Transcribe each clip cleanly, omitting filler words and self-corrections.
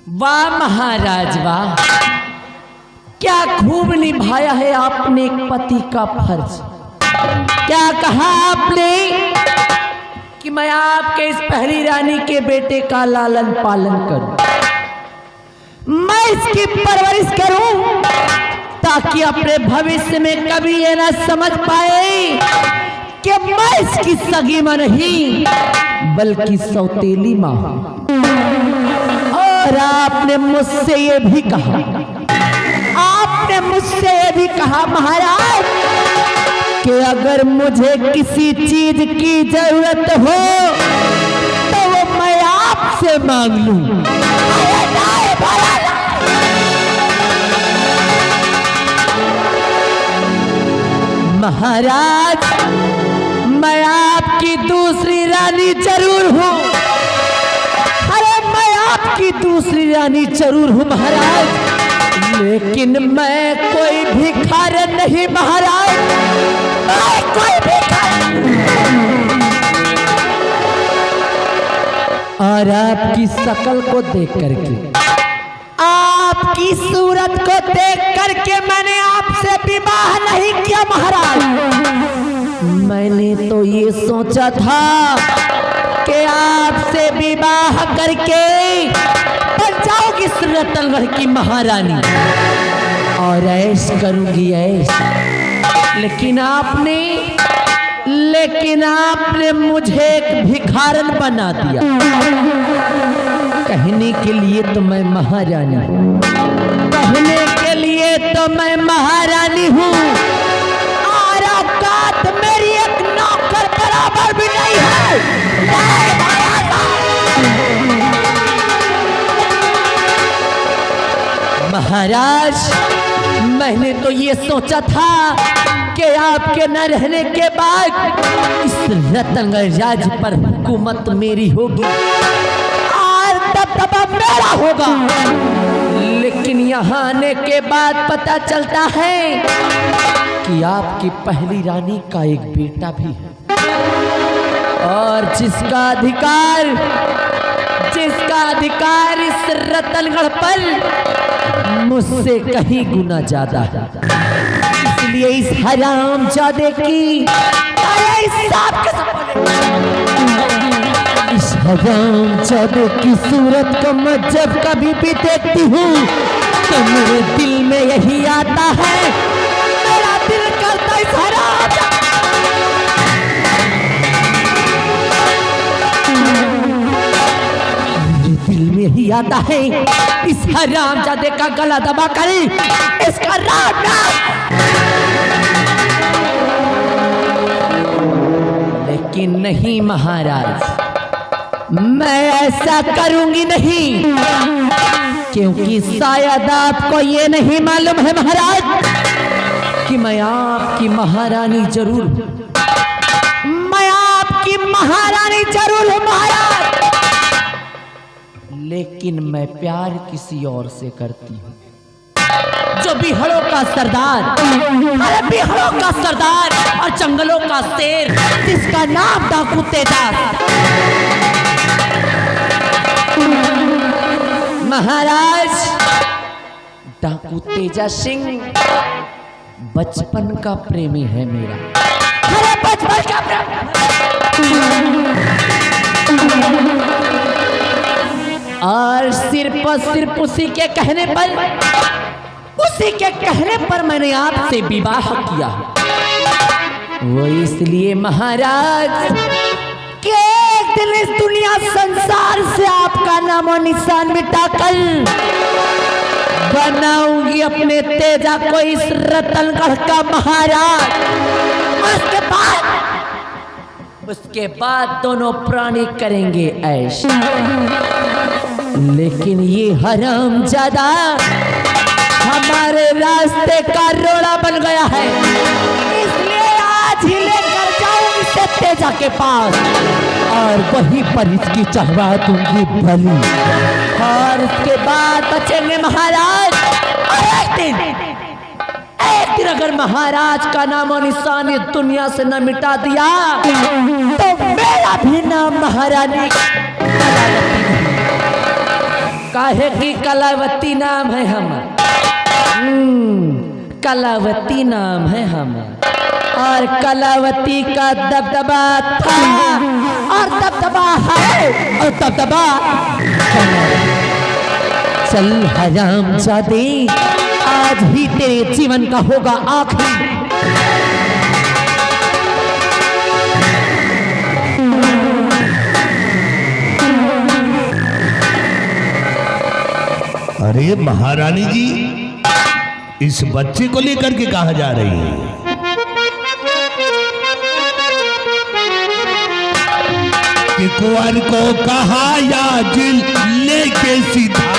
वाह महाराज वाह, क्या खूब निभाया है आपने एक पति का फर्ज। क्या कहा आपने कि मैं आपके इस पहली रानी के बेटे का लालन पालन करूं, मैं इसकी परवरिश करूं ताकि अपने भविष्य में कभी ये ना समझ पाए कि मैं इसकी सगी मां नहीं बल्कि सौतेली मां हूं। और आपने मुझसे ये भी कहा, आपने मुझसे ये भी कहा महाराज कि अगर मुझे किसी चीज की जरूरत हो तो वो मैं आपसे मांग लूं। महाराज मैं आपकी दूसरी रानी जरूर हूं, अरे मैं आपकी दूसरी रानी जरूर हूं महाराज, लेकिन मैं कोई भिखारी नहीं महाराज, मैं कोई भिखारी। और आपकी शकल को देख करके, आपकी सूरत को देख करके मैंने आपसे विवाह नहीं किया महाराज। मैंने तो ये सोचा था कि आपसे विवाह करके बन जाओगी इस रतनगढ़ की महारानी और ऐश करूंगी ऐश, लेकिन आपने मुझे एक भिखारन बना दिया। कहने के लिए तो मैं महारानी हूँ, कहने के लिए तो मैं महारानी हूँ, और औकात मेरी एक नौकर बराबर भी नहीं है। महाराज मैंने तो ये सोचा था कि आपके न रहने के बाद इस रतनगढ़ राज्य पर हुकूमत मेरी होगी और दबदबा मेरा होगा, लेकिन यहाँ आने के बाद पता चलता है कि आपकी पहली रानी का एक बेटा भी है और जिसका अधिकार इस रतनगढ़ पर मुझसे कहीं गुना ज्यादा है। इसलिए इस हरामजादे की इस हरामजादे की सूरत को मैं जब कभी भी देखती हूँ तो मेरे दिल में यही आता है, मेरा दिल करता इस दिल में ही आता है इस हरामजादे का गला दबा कर इसका राज। लेकिन नहीं महाराज, मैं ऐसा करूंगी नहीं, क्योंकि शायद आपको ये नहीं मालूम है महाराज कि मैं आपकी महारानी जरूर हूं, मैं आपकी महारानी जरूर हूं महाराज, लेकिन मैं प्यार किसी और से करती हूँ, जो बिहड़ों का सरदार, अरे बिहड़ों का सरदार और जंगलों का शेर जिसका नाम डाकू तेजा। महाराज डाकू तेजा सिंह बचपन का प्रेमी है मेरा, अरे बचपन का प्रेमी, और सिर्फ उसी के कहने पर मैंने आपसे विवाह किया। वो इसलिए महाराज कि एक दिन इस दुनिया संसार से आपका नामो निशान मिटाकर बनाऊंगी अपने तेजा को इस रतनगढ़ का महाराज। उसके बाद दोनों प्राणी करेंगे ऐश, लेकिन ये हरामजादा हमारे रास्ते का रोड़ा बन गया है, इसलिए आज ही लेकर जाऊंगी इसे तेजा के पास और वहीं पर इसकी चढ़वा दूंगी बलि, और उसके बाद बचेंगे महाराज। एक दिन अगर महाराज का नाम और निशान इस दुनिया से न मिटा दिया तो मेरा भी नाम महारानी काहे की कलावती नाम है हमारा, कलावती नाम है हमारा, और कलावती का दबदबा था और दबदबा है और दबदबा। चल हरामजादे, आज ही तेरे जीवन का होगा आखिरी। अरे महारानी जी, इस बच्चे को लेकर के कहां जा रही है? कि कुंवर को कहा या जिल लेके सीधा,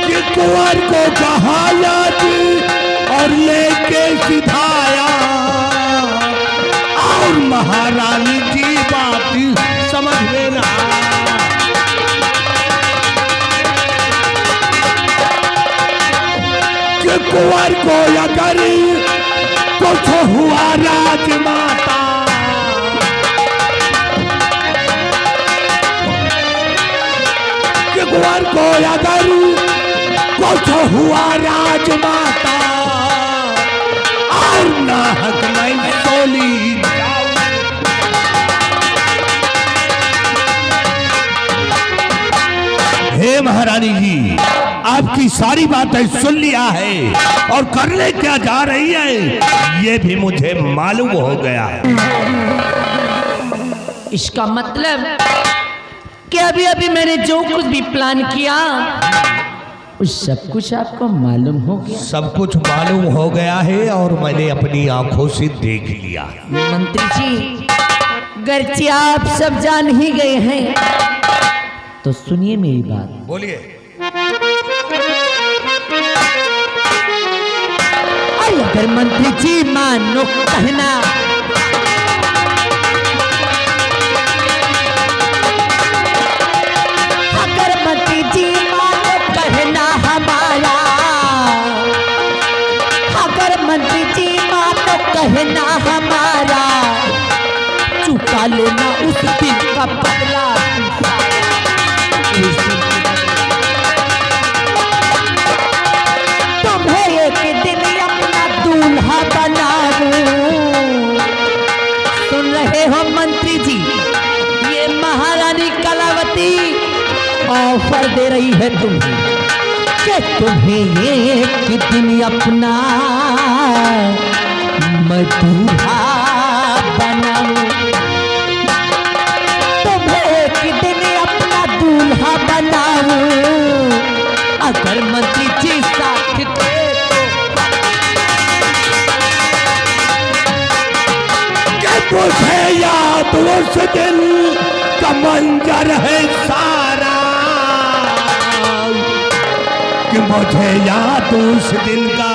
कि कुंवर को कहा या जिल और लेके सिधाया। और महारानी जी बात समझ लेना, कि कुंवर को अगर कुछ हुआ राजमाता, कि कुंवर को अगर कुछ हुआ राजमाता, और नाहक मैं सोली हे महारानी जी, आपकी सारी बातें सुन लिया है और करने क्या जा रही है ये भी मुझे मालूम हो गया है। इसका मतलब कि अभी अभी मैंने जो कुछ भी प्लान किया उस सब कुछ आपको मालूम हो गया? सब कुछ मालूम हो गया है और मैंने अपनी आंखों से देख लिया। मंत्री जी, गर्ची आप सब जान ही गए हैं तो सुनिए मेरी बात। बोलिए। अगर मंत्री जी मानो कहना, अगर मंत्री जी मानो कहना हमारा, अगर मंत्री जी मानो कहना हमारा, चुका लेना उस दिन का बदला। तुम्हें एक दिन अपना दूल्हा बनाऊं। सुन रहे हो मंत्री जी, ये महारानी कलावती ऑफर दे रही है तुम्हें कि तुम्हें एक दिन अपना मैं दूल्हा बनाऊं। तुम्हें एक दिन अपना दूल्हा बनाऊं, अगर मंत्री जी साथ दे तो। मुझे याद उस दिन का मंजर है सारा, कि मुझे याद उस दिन का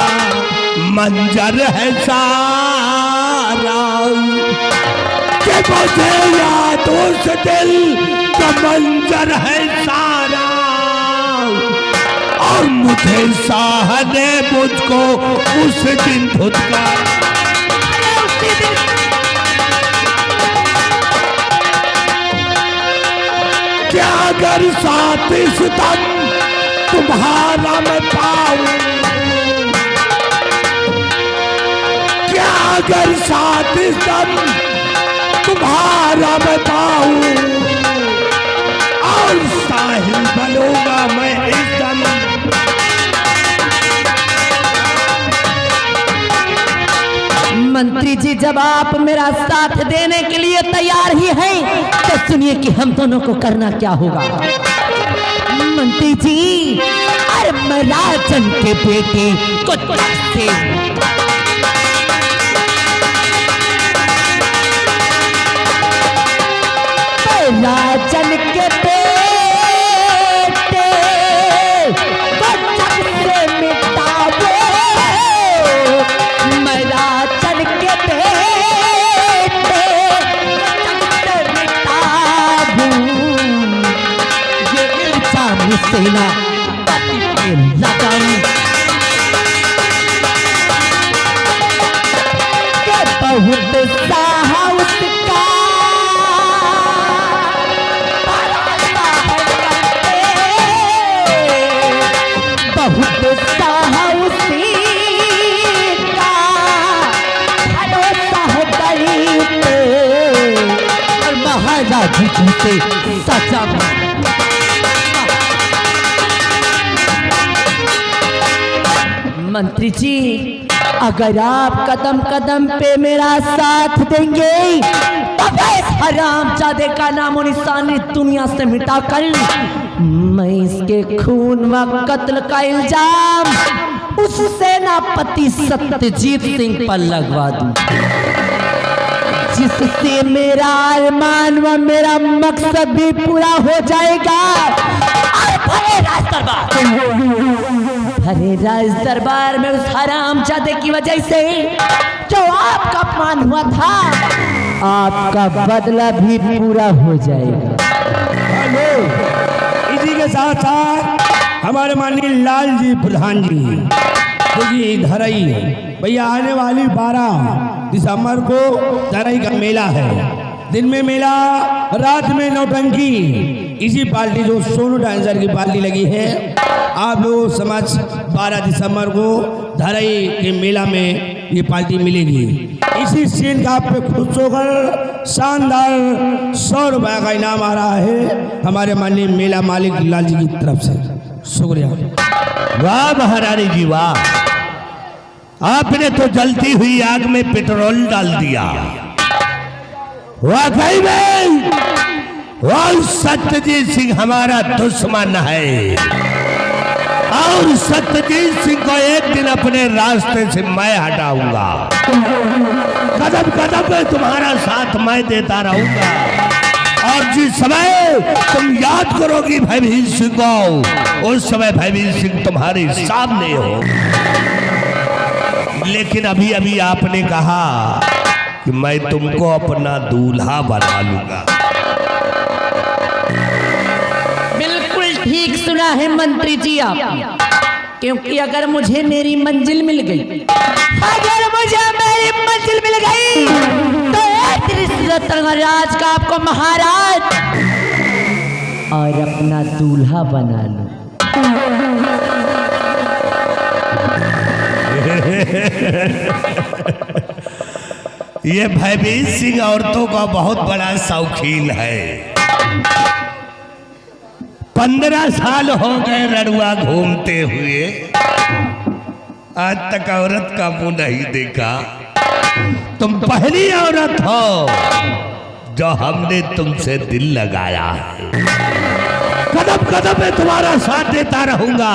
मंजर है सारा, कि मुझे याद उस दिन का मंजर है सारा, और मुझे साह ने मुझको उस दिन धुतकारा। क्या अगर साथ इस दम तुम्हारा मैं पाऊं, क्या अगर साथ इस दम तुम्हारा मैं पाऊं, और साहिल बनूंगा मैं इस दम। मंत्री जी, जब आप मेरा साथ देने के लिए तैयार ही हैं तो सुनिए कि हम दोनों को करना क्या होगा। मंत्री जी, अरे मैं राजन के बेटे को से राजन के बेटे को जग से मिटाओ। मैं राजन के बेटे को जग से मिटाऊं। ये इल्जाम सेना पति पे लगाऊं के बहुत साहस का राजा जी से सचा। मंत्री जी, अगर आप कदम कदम पे मेरा साथ देंगे तो इस हरामजादे का नामो निशान इस दुनिया से मिटाकर मैं इसके खून व कत्ल का इल्जाम उस सेनापति सत्यजीत सिंह पर लगवा दूं, जिससे मेरा अरमान व मेरा मकसद भी पूरा हो जाएगा। भरे राज दरबार में उस हरामजादे की वजह से जो आपका अपमान हुआ था, आपका बदला भी पूरा हो जाएगा। इसी के साथ साथ हमारे माननीय लाल जी प्रधान जी जी धरई भैया आने वाली 12 दिसंबर को धरई का मेला है। दिन में मेला, रात में नौटंकी। इसी पार्टी जो सोनू डांसर की पार्टी लगी है, आप लोग समझ 12 दिसंबर को धरई के मेला में ये पार्टी मिलेगी। इसी सीन का आप पे खुश होकर शानदार 100 रुपये का इनाम आ रहा है हमारे माननीय मेला मालिक लाल जी की तरफ से। शुक्रिया। वाह महारानी जी वाह, आपने तो जलती हुई आग में पेट्रोल डाल दिया। वाकई में और सत्यजीत सिंह हमारा दुश्मन है और सत्यजीत सिंह को एक दिन अपने रास्ते से मैं हटाऊंगा। कदम कदम पे तुम्हारा साथ मैं देता रहूंगा और जिस समय तुम याद करोगी भयभीत सिंह को, उस समय भयभीत सिंह तुम्हारे सामने हो। लेकिन अभी अभी आपने कहा कि मैं तुमको अपना दूल्हा बना लूंगा। बिल्कुल ठीक सुना है मंत्री जी आप, क्योंकि अगर मुझे मेरी मंजिल मिल गई, अगर मुझे मेरी मंजिल मिल गई तो राज का आपको महाराज और अपना दूल्हा बना लूं। ये भयभीत सिंह औरतों का बहुत बड़ा शौकीन है। 15 साल हो गए रड़ुआ घूमते हुए, आज तक औरत का मुंह नहीं देखा। तुम पहली औरत हो जो हमने तुमसे दिल लगाया है। कदम कदम में तुम्हारा साथ देता रहूंगा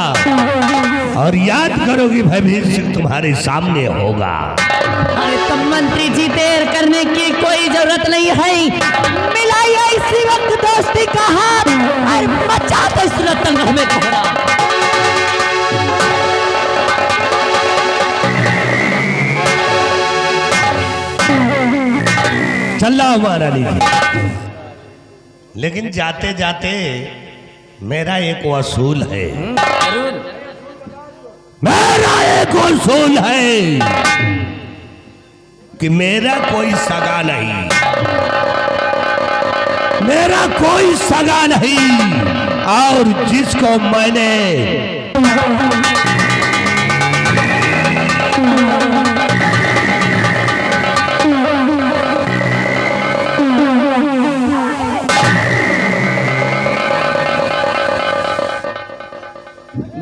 और याद करोगी भयभीत सिंह तुम्हारे सामने होगा। अरे तो मंत्री जी देर करने की कोई जरूरत नहीं है, मिलाइए इसी वक्त दोस्ती का हाथ और मचा दो इस रतंगढ़ में कोहरा। चल रहा महारानी जी, लेकिन जाते जाते मेरा एक वसूल है। मेरा एक उसूल है कि मेरा कोई सगा नहीं, मेरा कोई सगा नहीं, और जिसको मैंने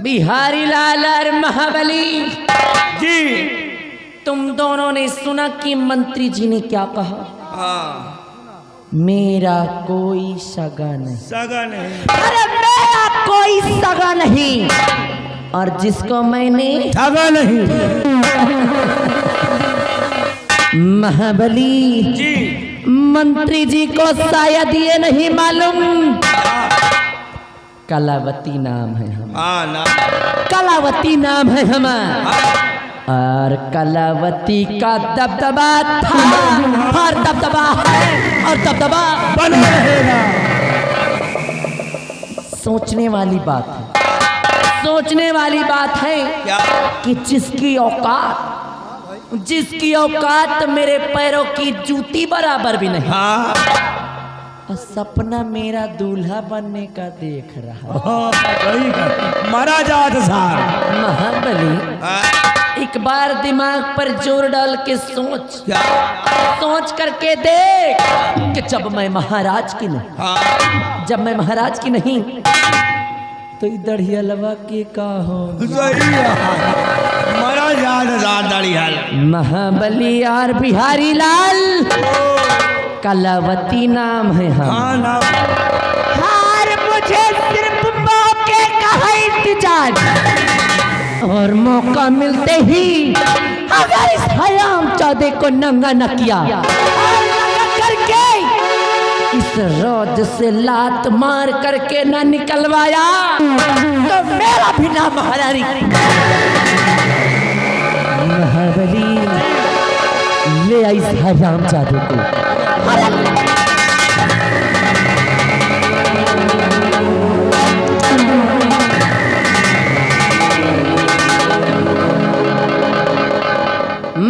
बिहारी लाल और महाबली जी, तुम दोनों ने सुना कि मंत्री जी ने क्या कहा? मेरा कोई सगा नहीं। सगा नहीं? अरे मेरा कोई सगा नहीं, और जिसको मैंने सगा नहीं। महाबली जी, मंत्री जी को शायद ये नहीं मालूम, कलावती नाम है हमारा। कलावती नाम है हमारा, और कलावती का दबदबा था और दबदबा है और दबदबा बना रहेगा। सोचने वाली बात है, सोचने वाली बात है क्या? कि जिसकी औकात मेरे पैरों की जूती बराबर भी नहीं, हाँ, और सपना मेरा दूल्हा बनने का देख रहा। महाराजा साहब, महाबली, ये एक बार दिमाग पर जोर डाल के सोच, क्या? सोच करके देख कि जब मैं महाराज की नहीं, हाँ जब मैं महाराज की नहीं तो इधर ही लवा के का हो। सही है। मरा याद दाढ़ी हाल महाबली और बिहारी लाल कलावती नाम है हम। हाँ ना हार मुझे सिर्फ मौके का है इंतजार, और मौका मिलते ही अगर इस हराम चौधे को नंगा न किया और नंगा करके इस रोड से लात मार करके न निकलवाया तो मेरा भी नाम महारानी। महाबली ले आई इस हराम चौधे को।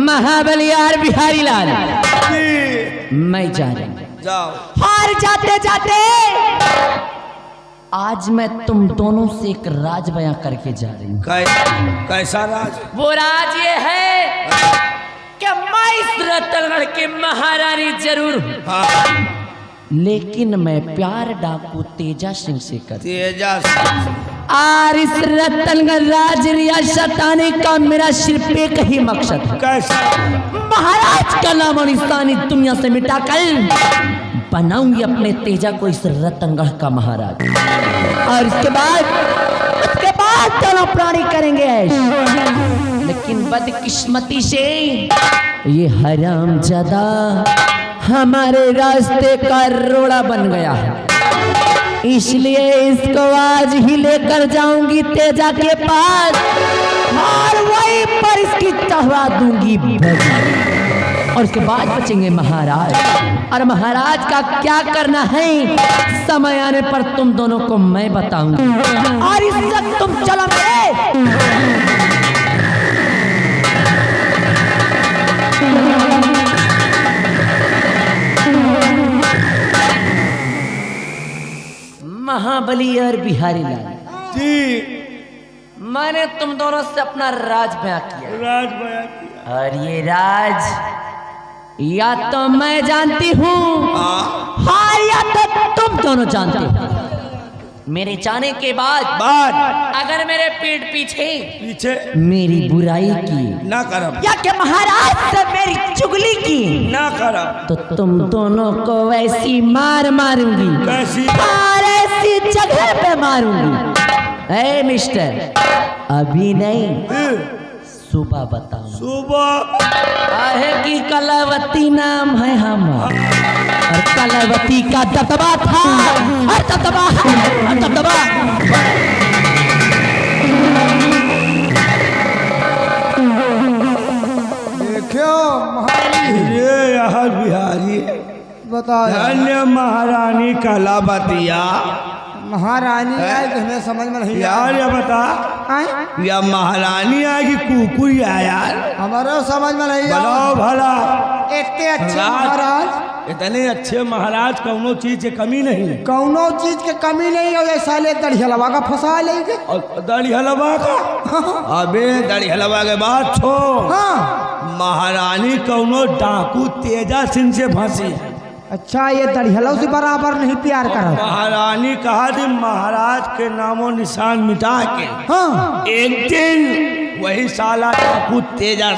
महाबली और बिहारी लाल मैं जा रहा हूं। जाओ। हार जाते जाते आज मैं तुम दोनों से एक राज बयां करके जा रही हूं। कैसा राज? वो राज ये है कि मैं इस रतनगढ़ के महारानी जरूर हूं, हाँ लेकिन मैं प्यार डाकू तेजा सिंह से कर तेजा और इस रतनगढ़ राज रियासत आने का मेरा सिर्फ एक ही मकसद है, कैसा? महाराज का नाम और निशानी दुनिया से मिटाकर बनाऊंगी अपने तेजा को इस रतनगढ़ का महाराज। और उसके बाद दोनों प्राणी करेंगे ऐश। लेकिन बदकिस्मती से ये हरामजादा हमारे रास्ते का रोड़ा बन गया है, इसलिए इसको आज ही लेकर जाऊंगी तेजा के पास और वहीं पर इसकी चढ़वा दूंगी भजी। और उसके बाद बचेंगे महाराज, और महाराज का क्या करना है समय आने पर तुम दोनों को मैं बताऊंगी। और इस वक्त तुम चलो मेरे महाबली और बिहारी लाल जी मैंने तुम दोनों से अपना राज बयां किया, राज बयां किया। और ये राज या तो मैं जानती हूँ हाँ या तो तुम दोनों जानते हो। मेरे जाने के बाद अगर मेरे पीठ पीछे मेरी बुराई की ना करब, या कि महाराज से मेरी चुगली की ना करब, तो तुम दोनों को वैसी मार मारूंगी, कैसी? और ऐसी जगह पे मारूंगी। ए मिस्टर, अभी नहीं सुबह बताऊं। सुबह आहे की कलावती नाम है हम, और कलावती का दबदबा था, और दबदबा है, और दबदबा। देखो महारानी ये यहाँ बिहारी बताओ धन्य महारानी कलावतिया। महारानी आए कि हमें समझ में नहीं यार ये बता, आए या महारानी आएगी कुकुर यार? हमारे समझ में नहीं बताओ भला। इतने अच्छे राज- महाराज, इतने अच्छे महाराज कौनो चीज की कमी नहीं, कौनो चीज के कमी नहीं हो। ये साले दड़ियलवा का फंसा लेंगे। और दाढ़ी हलवा का अबे दाढ़ी हलवा के बाद छोड़। हाँ महारानी कौनो डाकू तेजा सिंह से फंसी। अच्छा, ये दड़ियलों से बराबर नहीं प्यार करा। महारानी कहा थी महाराज के नामो निशान मिटा के हाँ एक दिन वही साला डाकू तेजा